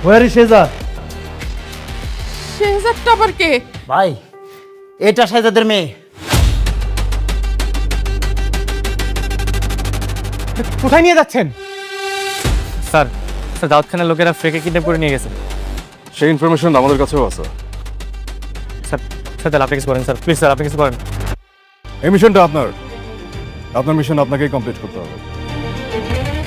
War is Shehzad? শেহজাদটা আবার কে? ভাই, এটা শেহজাদের মেয়ে। কোথায় নিয়ে যাচ্ছেন? স্যার স্যার দাউদ খানের লোকেরা ফ্রেকে কিডন্যাপ করে নিয়ে গেছে। সেই ইনফরমেশন আমাদের কাছেও আছে। স্যার স্যার তাহলে আপনি কিছু করেন স্যার, প্লিজ স্যার আপনি কিছু করেন। এই মিশনটা আপনার মিশন আপনাকেই কমপ্লিট করতে হবে।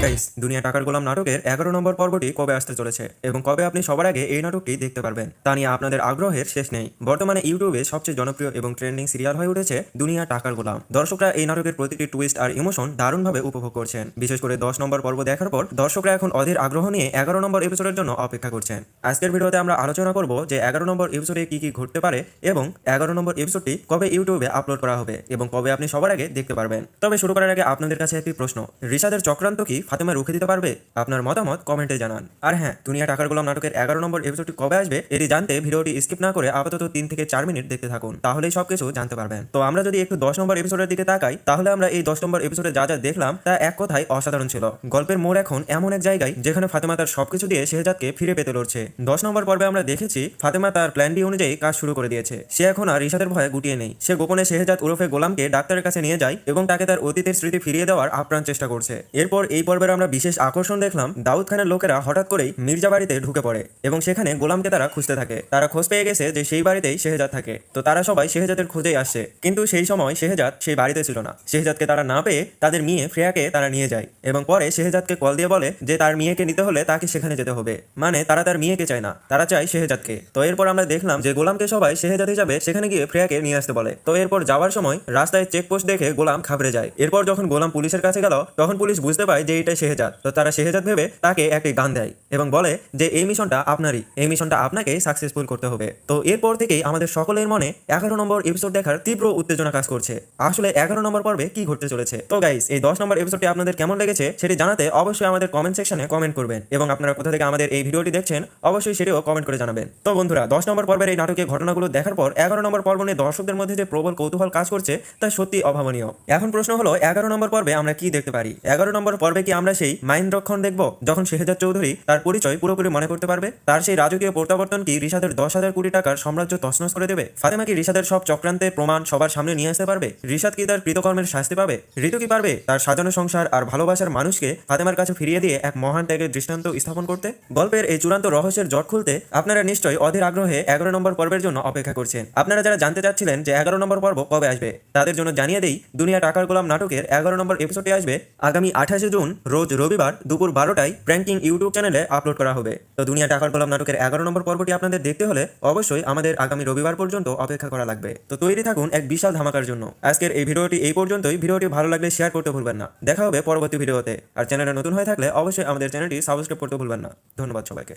গাইস, দুনিয়া টাকার গোলাম নাটকের 11 নম্বর পর্বটি কবে আসতে চলেছে এবং কবে আপনি সবার আগে এই নাটকটি দেখতে পারবেন তা নিয়ে আপনাদের আগ্রহের শেষ নেই। বর্তমানে ইউটিউবে সবচেয়ে জনপ্রিয় এবং ট্রেন্ডিং সিরিয়াল হয়ে উঠেছে দুনিয়া টাকার গোলাম। দর্শকরা এই নাটকের প্রতিটি টুইস্ট আর ইমোশন দারুণভাবে উপভোগ করছেন। বিশেষ করে 10 নম্বর পর্ব দেখার পর দর্শকরা এখন অধীর আগ্রহ নিয়ে 11 নম্বর এপিসোডের জন্য অপেক্ষা করছেন। আজকের ভিডিওতে আমরা আলোচনা করব যে 11 নম্বর এপিসোডে কি কি ঘটতে পারে এবং 11 নম্বর এপিসোডটি কবে ইউটিউবে আপলোড করা হবে এবং কবে আপনি সবার আগে দেখতে পারবেন। তবে শুরু করার আগে আপনাদের কাছে একটি প্রশ্ন, রিশাদের চক্রান্ত কি ফাতেমা রুখে দিতে পারবে? আপনার মতামত কমেন্টে জানান। আর হ্যাঁ, দুনিয়া টাকার গোলাম নাটকের 11 নম্বর এপিসোডটি কবে আসবে এটি জানতে ভিডিওটি স্কিপ না করে আপাতত 3 থেকে 4 মিনিট দেখতে থাকুন, তাহলেই সবকিছু জানতে পারবেন। তো আমরা যদি একটু 10 নম্বর এপিসোডের দিকে তাকাই, তাহলে আমরা এই 10 নম্বর এপিসোডে যা যা দেখলাম তা এক কথায় অসাধারণ ছিল। গল্পের মোড় এখন এমন এক জায়গায় যেখানে ফাতেমা তার সবকিছু দিয়ে শেহজাদকে ফিরে পেতে লড়ছে। 10 নম্বর পর্বে আমরা দেখেছি ফাতেমা তার প্ল্যান ডি অনুযায়ী কাজ শুরু করে দিয়েছে। সে এখন আর রিশাদের ভয়ে গুটিয়ে নেই। সে গোপনে শেহজাদ ওরফে গোলামকে ডাক্তারের কাছে নিয়ে যায় এবং তাকে তার অতীতের স্মৃতি ফিরিয়ে দেওয়ার আপ্রাণ চেষ্টা করছে। এরপর এই পর্বের আমরা বিশেষ আকর্ষণ দেখলাম, দাউদ খানের লোকেরা হঠাৎ করেই মির্জা বাড়িতে ঢুকে পড়ে এবং সেখানে গোলামকে তারা খুঁজতে থাকে। তারা খোঁজ পেয়ে গেছে যে সেই বাড়িতেই শেহজাদ থাকে। তো তারা সবাই শেহজাদের খোঁজেই আসছে, কিন্তু সেই সময় শেহজাদ সেই বাড়িতে ছিল না। শেহজাদকে তারা না পেয়ে তাদের মেয়ে ফ্রেয়াকে তারা নিয়ে যায় এবং পরে শেহজাদকে কল দিয়ে বলে যে তার মেয়েকে নিতে হলে তাকে সেখানে যেতে হবে। মানে তারা তার মেয়েকে চায় না, তারা চায় শেহজাদকে। তো এরপর আমরা দেখলাম যে গোলামকে সবাই শেহজাদ হিসাবে সেখানে গিয়ে ফ্রেয়াকে নিয়ে আসতে বলে। তো এরপর যাওয়ার সময় রাস্তায় চেকপোস্ট দেখে গোলাম ঘাবড়ে যায়। এরপর যখন গোলাম পুলিশের কাছে গেল তখন পুলিশ বুঝতে পায় যে এটা শেহজাদ। তো তারা শেহজাদ ভেবে তাকে একটি গান দেয় এবং বলে যে এই মিশনটা আপনারই, এই মিশনটা আপনাকে সাকসেসফুল করতে হবে। তো এরপর থেকেই আমাদের সকলের মনে 11 নম্বর এপিসোড দেখার তীব্র উত্তেজনা কাজ করছে। আসলে 11 নম্বর পর্বে কি ঘটতে চলেছে? তো গাইস, এই 10 নম্বর এপিসোডটি আপনাদের কেমন লেগেছে সেটি জানাতে অবশ্যই আমাদের কমেন্ট সেকশনে কমেন্ট করবেন এবং আপনারা কোথা থেকে আমাদের এই ভিডিওটি দেখছেন অবশ্যই সেটিও কমেন্ট করে জানাবেন। তো বন্ধুরা, 10 নম্বর পর্বের এই নাটকের ঘটনাগুলো দেখার পর 11 নম্বর পর্ব নিয়ে দর্শকদের মধ্যে যে প্রবল কৌতূহল কাজ করছে তা সত্যি অভাবনীয়। এখন প্রশ্ন হলো 11 নম্বর পর্বে আমরা কি দেখতে পারি? 11 নম্বর পর্বে কি আমরা সেই মাইন্ড রক্ষণ দেখব যখন শেহজাদ চৌধুরী তার পরিচয় পুরোপুরি মনে করতে পারবে? তার সেই রাজকীয় প্রত্যাবর্তন কি রিশাদের 10,000 কোটি টাকার সাম্রাজ্য তছনছ করে দেবে? ফাতেমা কি রিশাদের সব চক্রান্তের প্রমাণ সবার সামনে নিয়ে আসতে পারবে? রিশাদ কি তার কৃতকর্মের শাস্তি পাবে? ঋতু কি পারবে তার সাজানো সংসার আর ভালোবাসার মানুষকে ফাতেমার কাছে ফিরিয়ে দিয়ে এক মহান ত্যাগের দৃষ্টান্ত স্থাপন করতে? গল্পের এই চূড়ান্ত রহস্যের জট খুলতে আপনারা নিশ্চয়ই অধীর আগ্রহে 11 নম্বর পর্বের জন্য অপেক্ষা করছেন। আপনারা যারা জানতে চাচ্ছিলেন যে 11 নম্বর পর্ব কবে আসবে, তাদের জন্য জানিয়ে দেই দুনিয়া টাকার গোলাম নাটকের 11 নম্বর এপিসোডটি আসবে আগামী 28 জুন রোজ রবিবার দুপুর 12টায় প্র্যাঙ্কিং ইউটিউব চ্যানেলে আপলোড করা হবে। তো দুনিয়া টাকার গোলাম নাটকের 11 নম্বর পর্বটি আপনাদের দেখতে হলে অবশ্যই আমাদের আগামী রবিবার পর্যন্ত অপেক্ষা করা লাগবে। তো তৈরি থাকুন এক বিশাল ধামাকার জন্য। আজকের এই ভিডিওটি এই পর্যন্তই। ভিডিওটি ভালো লাগলে শেয়ার করতে ভুলবেন না। দেখা হবে পরবর্তী ভিডিওতে। আর চ্যানেলে নতুন হয়ে থাকলে অবশ্যই আমাদের চ্যানেলটি সাবস্ক্রাইব করতে ভুলবেন না। ধন্যবাদ সবাইকে।